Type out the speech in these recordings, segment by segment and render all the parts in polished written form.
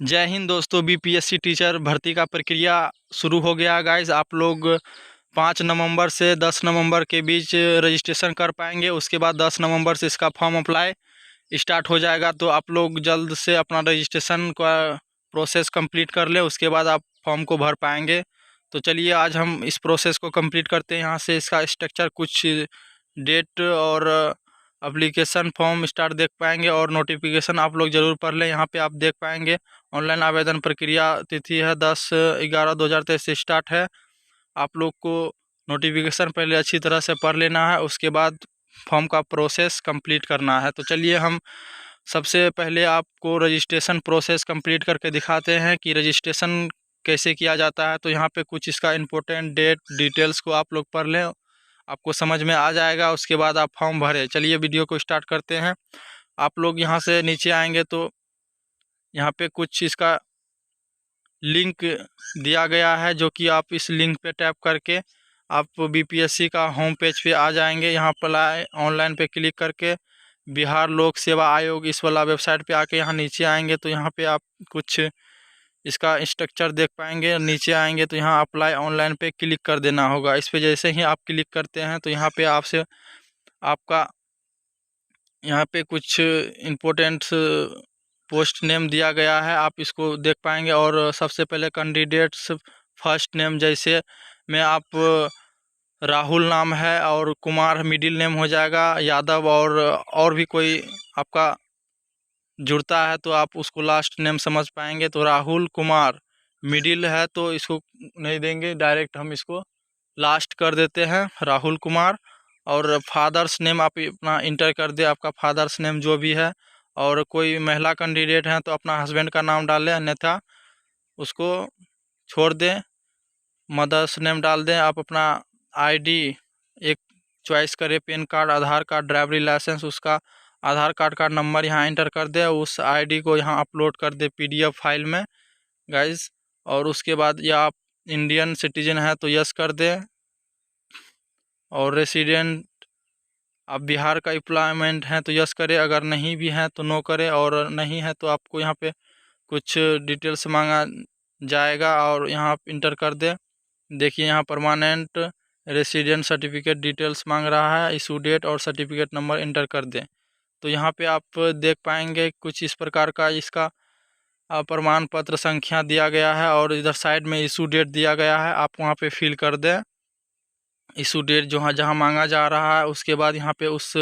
जय हिंद दोस्तों। BPSC teacher भर्ती का प्रक्रिया शुरू हो गया है गाइस। आप लोग 5 नवंबर से 10 नवंबर के बीच रजिस्ट्रेशन कर पाएंगे। उसके बाद 10 नवंबर से इसका फॉर्म अप्लाई स्टार्ट हो जाएगा। तो आप लोग जल्द से अपना रजिस्ट्रेशन का प्रोसेस कंप्लीट कर ले, उसके बाद आप फॉर्म को भर पाएंगे। तो चलिए आज हम इस प्रोसेस को कंप्लीट करते हैं। यहाँ से इसका स्ट्रक्चर, कुछ डेट और एप्लीकेशन फॉर्म स्टार्ट देख पाएंगे और नोटिफिकेशन आप लोग ज़रूर पढ़ लें। यहाँ पे आप देख पाएंगे ऑनलाइन आवेदन प्रक्रिया तिथि है 10/11/2023 से स्टार्ट है। आप लोग को नोटिफिकेशन पहले अच्छी तरह से पढ़ लेना है, उसके बाद फॉर्म का प्रोसेस कंप्लीट करना है। तो चलिए हम सबसे पहले आपको रजिस्ट्रेशन प्रोसेस कंप्लीट करके दिखाते हैं कि रजिस्ट्रेशन कैसे किया जाता है। तो यहाँ पे कुछ इसका इम्पोर्टेंट डेट डिटेल्स को आप लोग पढ़ लें, आपको समझ में आ जाएगा। उसके बाद आप फॉर्म भरें। चलिए वीडियो को स्टार्ट करते हैं। आप लोग यहाँ से नीचे आएंगे तो यहाँ पे कुछ इसका लिंक दिया गया है, जो कि आप इस लिंक पे टैप करके आप बीपीएससी का होम पेज पे आ जाएंगे। यहाँ पर ऑनलाइन पे क्लिक करके बिहार लोक सेवा आयोग इस वाला वेबसाइट पे आके यहाँ नीचे आएंगे तो यहाँ पे आप कुछ इसका स्ट्रक्चर देख पाएंगे। नीचे आएंगे तो यहाँ अप्लाई ऑनलाइन पे क्लिक कर देना होगा। इस पे जैसे ही आप क्लिक करते हैं तो यहाँ पे आपसे आपका यहाँ पे कुछ इम्पोर्टेंट पोस्ट नेम दिया गया है, आप इसको देख पाएंगे। और सबसे पहले कैंडिडेट्स फर्स्ट नेम, जैसे में आप राहुल नाम है और कुमार मिडिल नेम हो जाएगा, यादव और भी कोई आपका जुड़ता है तो आप उसको लास्ट नेम समझ पाएंगे। तो राहुल कुमार मिडिल है तो इसको नहीं देंगे, डायरेक्ट हम इसको लास्ट कर देते हैं, राहुल कुमार। और फादर्स नेम आप अपना इंटर कर दे, आपका फादर्स नेम जो भी है। और कोई महिला कैंडिडेट हैं तो अपना हस्बैंड का नाम डालें, अन्यथा उसको छोड़ दें, मदर्स नेम डाल दें। आप अपना आईडी एक चॉइस करें, पैन कार्ड, आधार कार्ड, ड्राइवरी लाइसेंस, उसका आधार कार्ड का नंबर यहाँ एंटर कर दे, उस आईडी को यहाँ अपलोड कर दे पीडीएफ फाइल में गाइस। और उसके बाद या आप इंडियन सिटीजन है तो यस कर दे, और रेसिडेंट आप बिहार का एम्प्लॉयमेंट है तो यस करें, अगर नहीं भी है तो नो करें। और नहीं है तो आपको यहाँ पे कुछ डिटेल्स मांगा जाएगा और यहाँ आप इंटर कर दे। देखिए यहाँ परमानेंट रेसिडेंट सर्टिफिकेट डिटेल्स मांग रहा है, इशू डेट और सर्टिफिकेट नंबर इंटर कर दें। तो यहाँ पे आप देख पाएंगे कुछ इस प्रकार का इसका प्रमाण पत्र संख्या दिया गया है, और इधर साइड में इशू डेट दिया गया है, आप वहाँ पे फिल कर दें इशू डेट जो जहाँ मांगा जा रहा है। उसके बाद यहाँ पे उस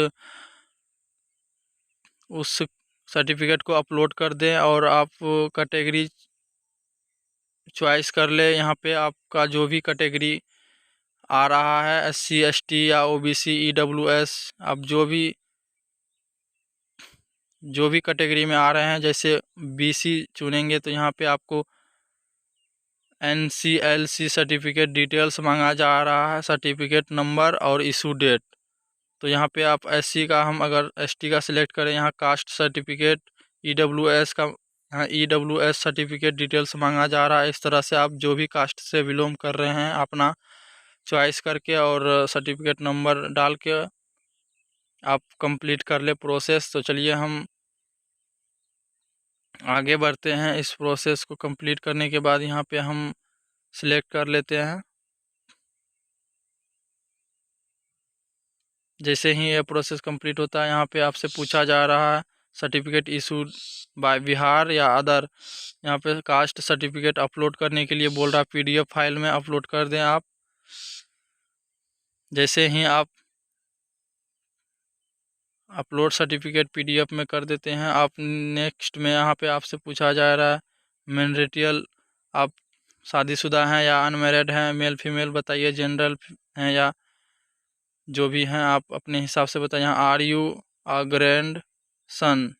सर्टिफिकेट को अपलोड कर दें और आप कैटेगरी चॉइस कर ले। यहाँ पे आपका जो भी कैटेगरी आ रहा है, SC ST या OBC EWS, आप जो भी कैटेगरी में आ रहे हैं, जैसे BC चुनेंगे तो यहाँ पे आपको NCLC सर्टिफिकेट डिटेल्स मांगा जा रहा है, सर्टिफिकेट नंबर और इशू डेट। तो यहाँ पे आप SC का, हम अगर ST का सिलेक्ट करें, यहाँ कास्ट सर्टिफिकेट, EWS का यहाँ EWS सर्टिफिकेट डिटेल्स मांगा जा रहा है। इस तरह से आप जो भी कास्ट से बिलोंग कर रहे हैं अपना चॉइस करके और सर्टिफिकेट नंबर डाल के आप कंप्लीट कर ले प्रोसेस। तो चलिए हम आगे बढ़ते हैं। इस प्रोसेस को कंप्लीट करने के बाद यहाँ पे हम सिलेक्ट कर लेते हैं। जैसे ही ये प्रोसेस कंप्लीट होता है, यहाँ पे आपसे पूछा जा रहा है सर्टिफिकेट इशूड बाय बिहार या अदर। यहाँ पे कास्ट सर्टिफिकेट अपलोड करने के लिए बोल रहा है, PDF फाइल में अपलोड कर दें आप। जैसे ही आप अपलोड सर्टिफिकेट PDF में कर देते हैं, आप नेक्स्ट में यहाँ पे आपसे पूछा जा रहा है मैरिटल, आप शादीशुदा हैं या अनमैरिड हैं, मेल फीमेल बताइए, जनरल हैं या जो भी हैं आप अपने हिसाब से बताइए। यहाँ are you a grandson,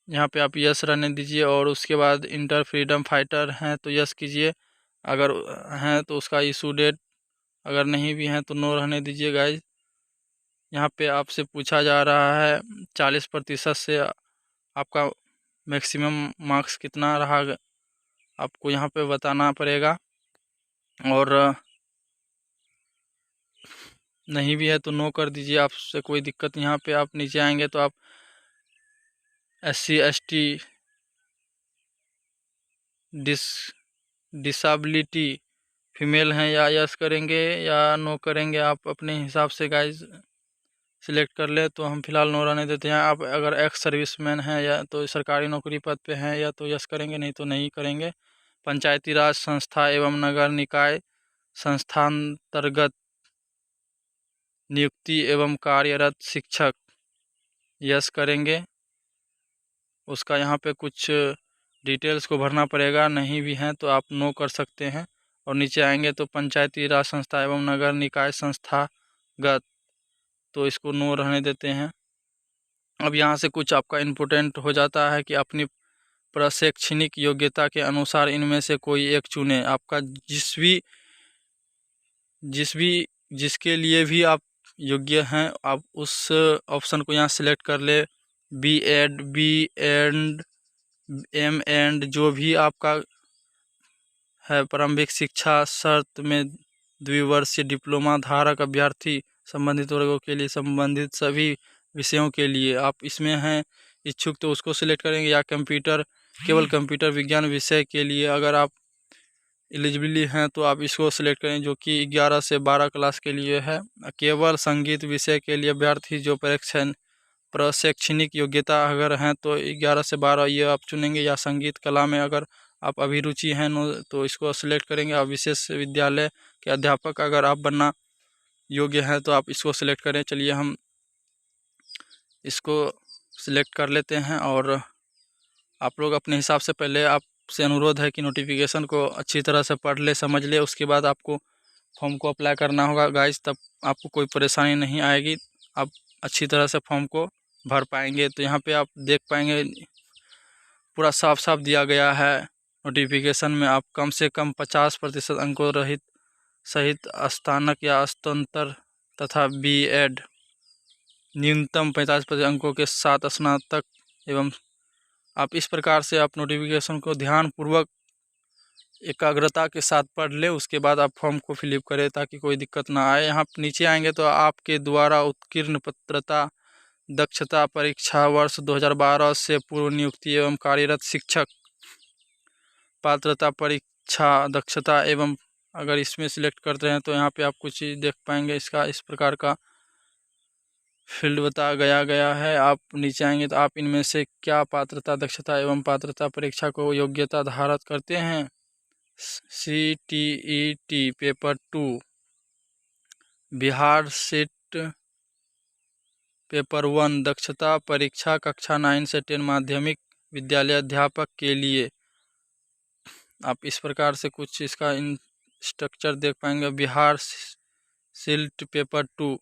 यहाँ पे आप यस रहने दीजिए। और उसके बाद इंटर फ्रीडम फाइटर हैं तो यस कीजिए, अगर हैं तो उसका इशू डेट, अगर नहीं भी हैं तो नो रहने दीजिए गाइज। यहाँ पे आपसे पूछा जा रहा है 40% से आपका मैक्सिमम मार्क्स कितना रहा, आपको यहाँ पे बताना पड़ेगा। और नहीं भी है तो नो कर दीजिए, आपसे कोई दिक्कत। यहाँ पे आप नीचे आएंगे तो आप SC ST डिसेबिलिटी फीमेल हैं या यस करेंगे या नो करेंगे, आप अपने हिसाब से गाइज सिलेक्ट कर ले। तो हम फिलहाल नो रहने देते हैं। आप अगर एक्स सर्विसमैन हैं या तो सरकारी नौकरी पद पे हैं या तो यस करेंगे, नहीं तो नहीं करेंगे। पंचायती राज संस्था एवं नगर निकाय संस्थांतर्गत नियुक्ति एवं कार्यरत शिक्षक यस करेंगे। उसका यहाँ पे कुछ डिटेल्स को भरना पड़ेगा, नहीं भी हैं तो आप नो कर सकते हैं। और नीचे आएंगे तो पंचायती राज संस्था एवं नगर निकाय संस्थागत, तो इसको नो रहने देते हैं। अब यहाँ से कुछ आपका इम्पोर्टेंट हो जाता है कि अपनी प्रशैक्षणिक योग्यता के अनुसार इनमें से कोई एक चुने। आपका जिसके लिए भी आप योग्य हैं, आप उस ऑप्शन को यहाँ सिलेक्ट कर ले। B.Ed, B.Ed, M.Ed जो भी आपका है प्रारंभिक शिक्षा शर्त में द्विवर्षीय डिप्लोमा धारक अभ्यर्थी संबंधित वर्गों के लिए संबंधित सभी विषयों के लिए आप इसमें हैं इच्छुक तो उसको सिलेक्ट करेंगे। या केवल कंप्यूटर विज्ञान विषय के लिए अगर आप एलिजिबली हैं तो आप इसको सिलेक्ट करें, जो कि 11 से 12 क्लास के लिए है। केवल संगीत विषय के लिए अभ्यर्थी जो प्रशैक्षणिक योग्यता अगर हैं तो 11 से 12 ये आप चुनेंगे। या संगीत कला में अगर आप अभिरुचि हैं तो इसको सिलेक्ट करेंगे। और विशेष विद्यालय के अध्यापक अगर आप बनना योग्य हैं तो आप इसको सिलेक्ट करें। चलिए हम इसको सिलेक्ट कर लेते हैं। और आप लोग अपने हिसाब से, पहले आपसे अनुरोध है कि नोटिफिकेशन को अच्छी तरह से पढ़ ले, समझ ले, उसके बाद आपको फॉर्म को अप्लाई करना होगा गाइस। तब आपको कोई परेशानी नहीं आएगी, आप अच्छी तरह से फॉर्म को भर पाएंगे। तो यहाँ पे आप देख पाएंगे पूरा साफ साफ दिया गया है नोटिफिकेशन में। आप कम से कम 50% अंकों रहित सहित स्नातक या स्नातक तथा B.Ed न्यूनतम 45% अंकों के साथ स्नातक एवं आप इस प्रकार से आप नोटिफिकेशन को ध्यानपूर्वक एकाग्रता के साथ पढ़ ले, उसके बाद आप फॉर्म को फिलअप करें ताकि कोई दिक्कत ना आए। यहाँ नीचे आएंगे तो आपके द्वारा उत्कीर्ण पात्रता दक्षता परीक्षा वर्ष 2012 से पूर्व नियुक्ति एवं कार्यरत शिक्षक पात्रता परीक्षा दक्षता एवं, अगर इसमें सिलेक्ट करते हैं तो यहाँ पे आप कुछ चीज़ देख पाएंगे। इसका इस प्रकार का फील्ड बता गया है। आप नीचे आएंगे तो आप इनमें से क्या पात्रता दक्षता एवं पात्रता परीक्षा को योग्यता धारत करते हैं। CTET paper 2, Bihar set paper 1 दक्षता परीक्षा कक्षा 9 से 10 माध्यमिक विद्यालय अध्यापक के लिए। आप इस प्रकार से कुछ इसका स्ट्रक्चर देख पाएंगे। बिहार सिल्ट पेपर 2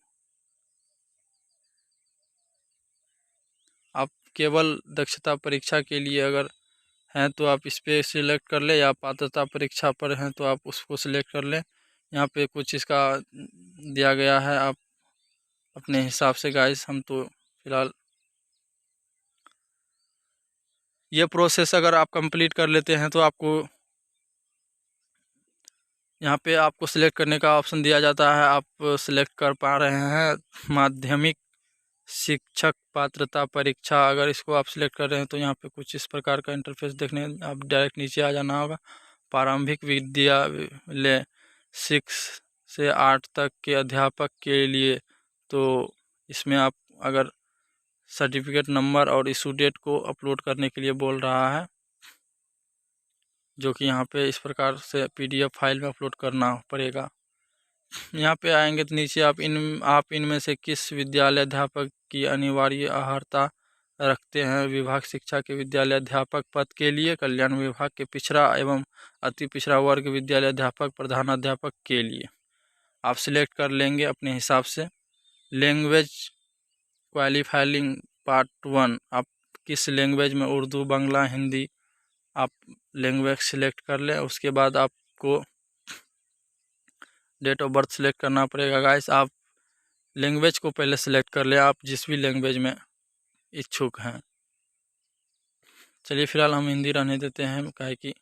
आप केवल दक्षता परीक्षा के लिए अगर हैं तो आप इस पर सिलेक्ट कर ले, या पात्रता परीक्षा पर हैं तो आप उसको सिलेक्ट कर लें। यहाँ पे कुछ इसका दिया गया है, आप अपने हिसाब से गाइस। हम तो फिलहाल ये प्रोसेस अगर आप कंप्लीट कर लेते हैं तो आपको यहाँ पे आपको सिलेक्ट करने का ऑप्शन दिया जाता है। आप सिलेक्ट कर पा रहे हैं माध्यमिक शिक्षक पात्रता परीक्षा, अगर इसको आप सिलेक्ट कर रहे हैं तो यहाँ पे कुछ इस प्रकार का इंटरफेस देखने, आप डायरेक्ट नीचे आ जाना होगा। प्रारंभिक विद्यालय 6 से 8 तक के अध्यापक के लिए, तो इसमें आप अगर सर्टिफिकेट नंबर और इशू डेट को अपलोड करने के लिए बोल रहा है, जो कि यहाँ पे इस प्रकार से PDF फाइल में अपलोड करना पड़ेगा। यहाँ पे आएंगे तो नीचे आप इनमें से किस विद्यालय अध्यापक की अनिवार्य अर्हता रखते हैं। विभाग शिक्षा के विद्यालय अध्यापक पद के लिए, कल्याण विभाग के पिछड़ा एवं अति पिछड़ा वर्ग विद्यालय अध्यापक प्रधानाध्यापक के लिए आप सिलेक्ट कर लेंगे अपने हिसाब से। लैंग्वेज क्वालिफाइंग पार्ट 1 आप किस लैंग्वेज में, उर्दू, बांग्ला, हिंदी, आप लैंग्वेज सिलेक्ट कर लें। उसके बाद आपको डेट ऑफ बर्थ सिलेक्ट करना पड़ेगा गाइस। आप लैंग्वेज को पहले सिलेक्ट कर लें, आप जिस भी लैंग्वेज में इच्छुक हैं। चलिए फिलहाल हम हिंदी रहने देते हैं, काहे कि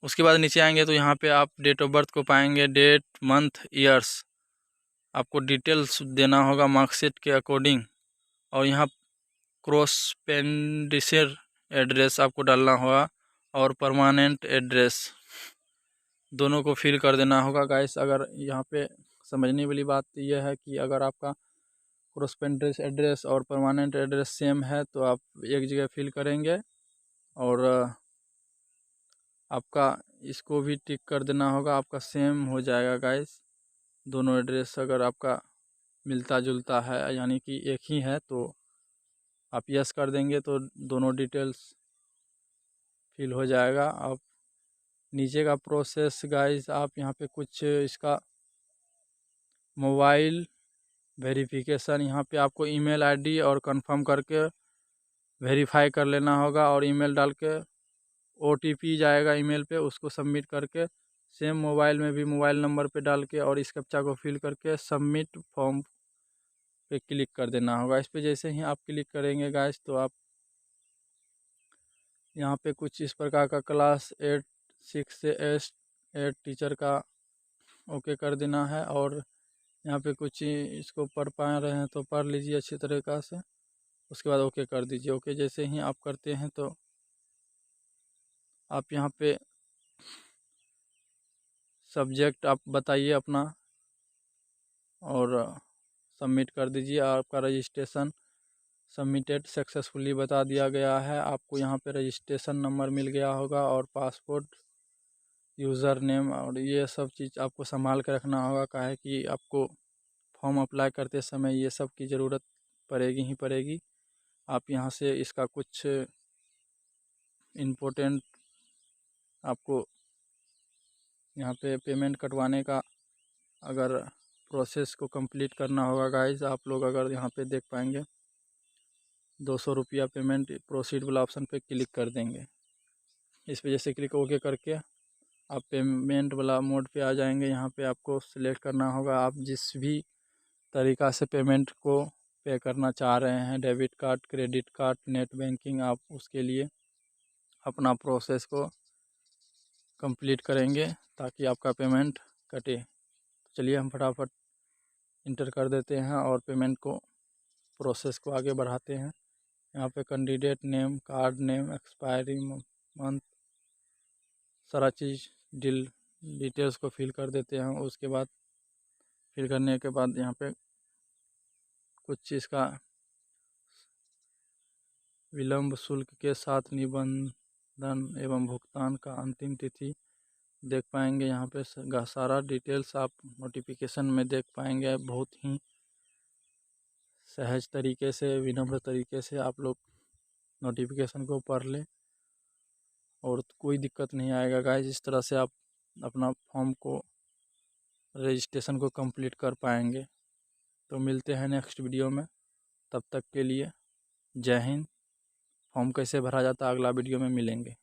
उसके बाद नीचे आएंगे तो यहाँ पे आप डेट ऑफ बर्थ को पाएंगे। डेट, मंथ, ईयर्स आपको डिटेल्स देना होगा मार्कशीट के अकॉर्डिंग। और यहाँ क्रॉसपेंडिशर एड्रेस आपको डालना होगा। और परमानेंट एड्रेस दोनों को फिल कर देना होगा गाइस। अगर यहाँ पे समझने वाली बात यह है कि अगर आपका कोरेस्पोंडेंस एड्रेस और परमानेंट एड्रेस सेम है तो आप एक जगह फिल करेंगे, और आपका इसको भी टिक कर देना होगा, आपका सेम हो जाएगा गाइस। दोनों एड्रेस अगर आपका मिलता जुलता है यानी कि एक ही है तो आप यस कर देंगे तो दोनों डिटेल्स फिल हो जाएगा। आप नीचे का प्रोसेस गाइस, आप यहाँ पे कुछ इसका मोबाइल वेरिफिकेशन, यहाँ पे आपको ईमेल आईडी और कंफर्म करके वेरीफाई कर लेना होगा, और ईमेल डाल के OTP जाएगा ईमेल पे, उसको सबमिट करके सेम मोबाइल में भी मोबाइल नंबर पे डाल के और इस कैप्चा को फिल करके सबमिट फॉर्म पे क्लिक कर देना होगा। इस पे जैसे ही आप क्लिक करेंगे गाइस तो आप यहाँ पे कुछ इस प्रकार का क्लास 8 6 से 8 टीचर का ओके कर देना है, और यहाँ पे कुछ इसको पढ़ पा रहे हैं तो पढ़ लीजिए अच्छी तरीक़ा से, उसके बाद ओके कर दीजिए। ओके जैसे ही आप करते हैं तो आप यहाँ पे सब्जेक्ट आप बताइए अपना और सबमिट कर दीजिए। आपका रजिस्ट्रेशन सबमिटेड सक्सेसफुली बता दिया गया है। आपको यहाँ पे रजिस्ट्रेशन नंबर मिल गया होगा और पासपोर्ट यूज़र नेम, और ये सब चीज़ आपको संभाल कर रखना होगा, काहे कि आपको फॉर्म अप्लाई करते समय ये सब की ज़रूरत पड़ेगी ही पड़ेगी। आप यहाँ से इसका कुछ इम्पोर्टेंट आपको यहाँ पे पेमेंट कटवाने का अगर प्रोसेस को कंप्लीट करना होगा गाइज, आप लोग अगर यहाँ पे देख पाएंगे 200 रुपया पेमेंट प्रोसीड वाला ऑप्शन पे क्लिक कर देंगे। इस वजह से क्लिक ओके करके आप पेमेंट वाला मोड पे आ जाएंगे। यहाँ पे आपको सिलेक्ट करना होगा आप जिस भी तरीक़ा से पेमेंट को पे करना चाह रहे हैं, debit card, credit card, net banking, आप उसके लिए अपना प्रोसेस को कंप्लीट करेंगे ताकि आपका पेमेंट कटे। चलिए हम फटाफट इंटर कर देते हैं और पेमेंट को प्रोसेस को आगे बढ़ाते हैं। यहाँ पे candidate name, card name, expiry month, सारा चीज़ डिटेल्स को फिल कर देते हैं। उसके बाद फिल करने के बाद यहाँ पे कुछ चीज़ का विलंब शुल्क के साथ निबंधन एवं भुगतान का अंतिम तिथि देख पाएंगे। यहाँ पे सारा डिटेल्स आप नोटिफिकेशन में देख पाएंगे। बहुत ही सहज तरीके से, विनम्र तरीके से आप लोग नोटिफिकेशन को पढ़ लें और कोई दिक्कत नहीं आएगा गाइस। इस तरह से आप अपना फॉर्म को रजिस्ट्रेशन को कंप्लीट कर पाएंगे। तो मिलते हैं नेक्स्ट वीडियो में, तब तक के लिए जय हिंद। फॉर्म कैसे भरा जाता है अगला वीडियो में मिलेंगे।